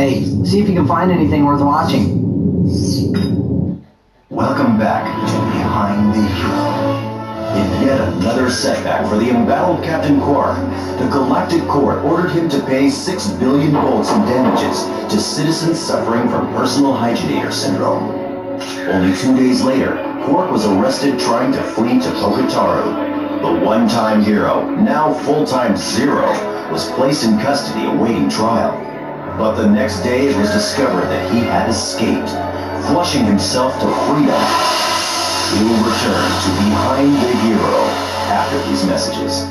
Hey, see if you can find anything worth watching. Welcome back to Behind the Hero. In yet another setback for the embattled Captain Quark, the Galactic Court ordered him to pay 6 billion volts in damages to citizens suffering from personal hygienator syndrome. Only 2 days later, Quark was arrested trying to flee to Poketaru. The one-time hero, now full-time Zero, was placed in custody awaiting trial. But the next day it was discovered that he had escaped, flushing himself to freedom. We will return to Behind the Hero after these messages.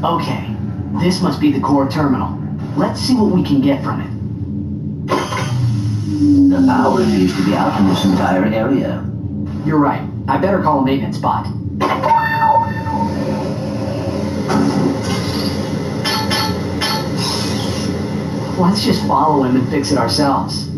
Okay, this must be the core terminal. Let's see what we can get from it. The power needs to be out in this entire area. You're right. I better call a maintenance bot. Let's just follow him and fix it ourselves.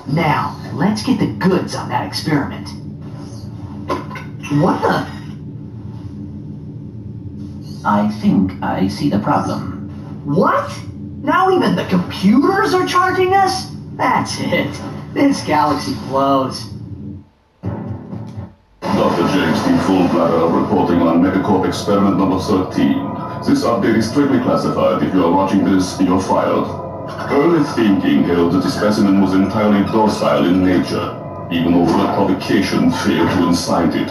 Now, let's get the goods on that experiment. What the? I think I see the problem. What? Now even the computers are charging us? That's it. This galaxy blows. Dr. James D. Fullbladder reporting on Megacorp experiment number 13. This update is strictly classified. If you are watching this, you're fired. Early thinking held that the specimen was entirely docile in nature, even overt provocation failed to incite it.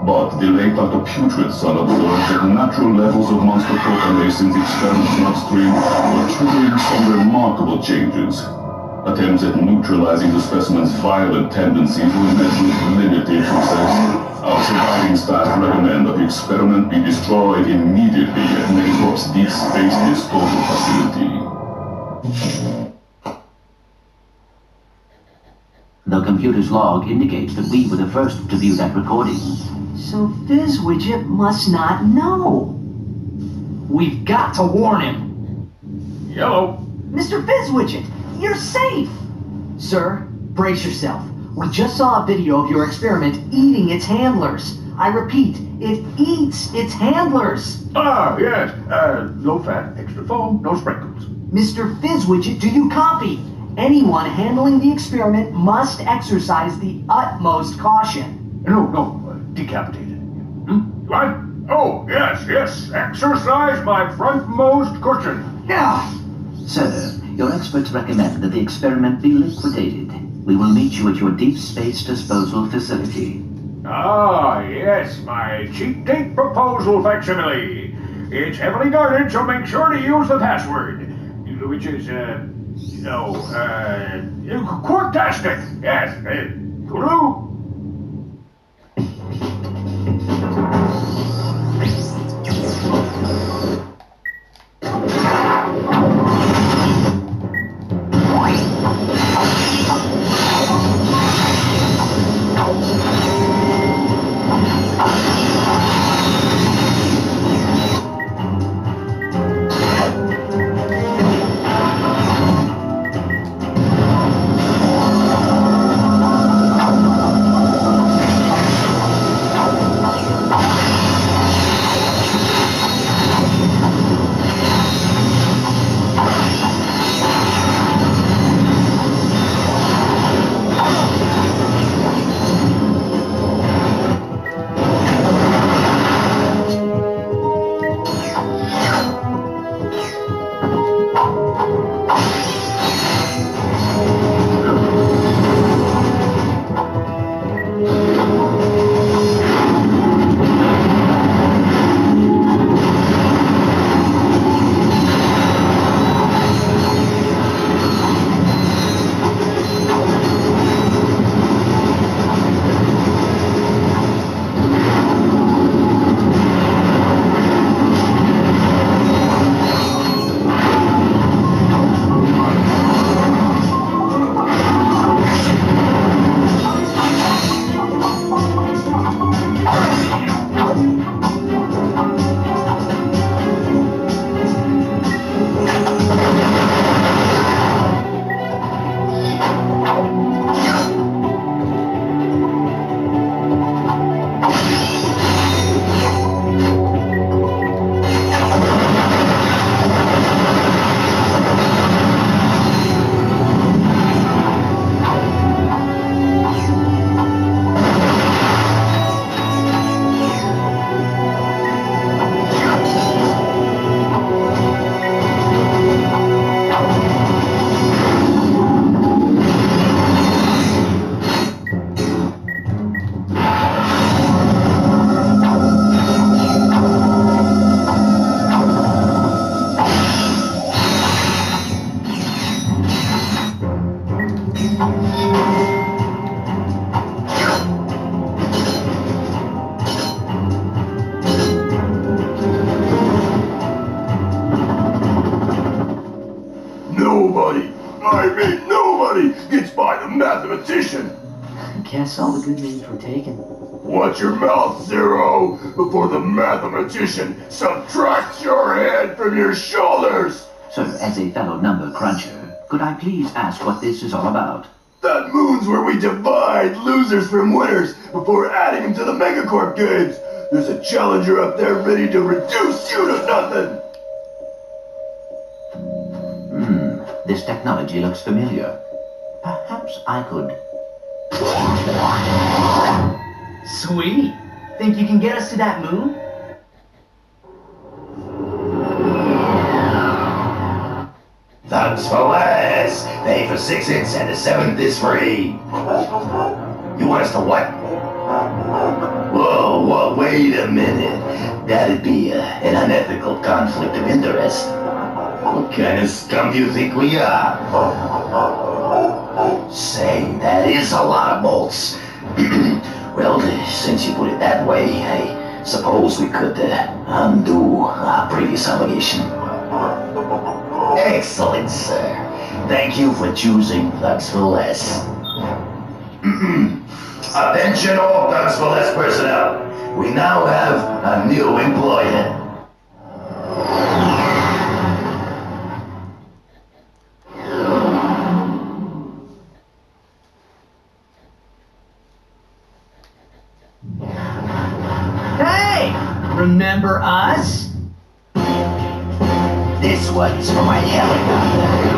But the late Dr. Putrid son observed that natural levels of monster propanase in the experiment's bloodstream were triggering some remarkable changes. Attempts at neutralizing the specimen's violent tendencies were met with limited success. Our surviving staff recommend that the experiment be destroyed immediately at Megacorp's Deep Space Disposal Facility. The computer's log indicates that we were the first to view that recording. So Fizzwidget must not know. We've got to warn him. Yellow. Mr. Fizzwidget, you're safe! Sir, brace yourself. We just saw a video of your experiment eating its handlers. I repeat, it eats its handlers. Ah, yes. Low fat, extra foam, no sprinkles. Mr. Fizzwidget, do you copy? Anyone handling the experiment must exercise the utmost caution. No, decapitated. What? Oh, yes. Exercise my frontmost cushion. Yeah. Sir, your experts recommend that the experiment be liquidated. We will meet you at your Deep Space Disposal Facility. Ah, yes, my cheap date proposal facsimile. It's heavily guarded, so make sure to use the password. Which is, Quarktastic. Yes, Toodaloo. Nobody gets by the mathematician. Guess all the good names were taken. Watch your mouth, Zero, before the mathematician subtracts your head from your shoulders. Sir, as a fellow number cruncher, could I please ask what this is all about? That moon's where we divide losers from winners before adding them to the Megacorp games. There's a challenger up there ready to reduce you to nothing. This technology looks familiar. Perhaps I could... Sweet. Think you can get us to that moon? Thumbs for less. Pay for 6 hits and the 7th is free. You want us to what? Whoa, Wait a minute. That'd be an unethical conflict of interest. What kind of scum do you think we are? Say, that is a lot of bolts. Well, since you put it that way, I suppose we could undo our previous obligation. Excellent, sir. Thank you for choosing Thugs for Less. Attention all Thugs for Less personnel. We now have a new employer. Hey! Remember us? This one's for my helicopter.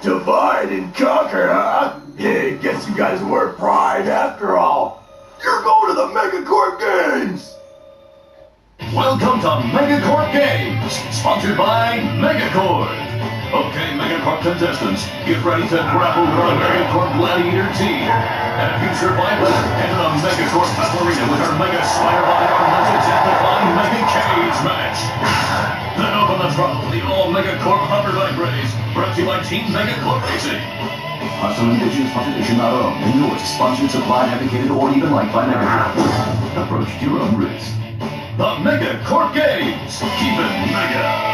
Divide and conquer, huh? Yeah, guess you guys weren't pride after all. You're going to the Megacorp Games! Welcome to Megacorp Games, sponsored by Megacorp. Okay, Megacorp contestants, get ready to grapple with our Megacorp Gladiator team. And if you survive this, enter the Megacorp Battle Arena with our Mega Spider-Man Armament Death-defying Mega Cage match. Then open the throttle for the all-Megacorp Hoverback Race, brought to you by Team Megacorp Racing. Hostile indigenous population not owned, endorsed, sponsored, supplied, advocated, or even liked by Megacorp. Approach at your own risk. The Megacorp Games! Keep it mega!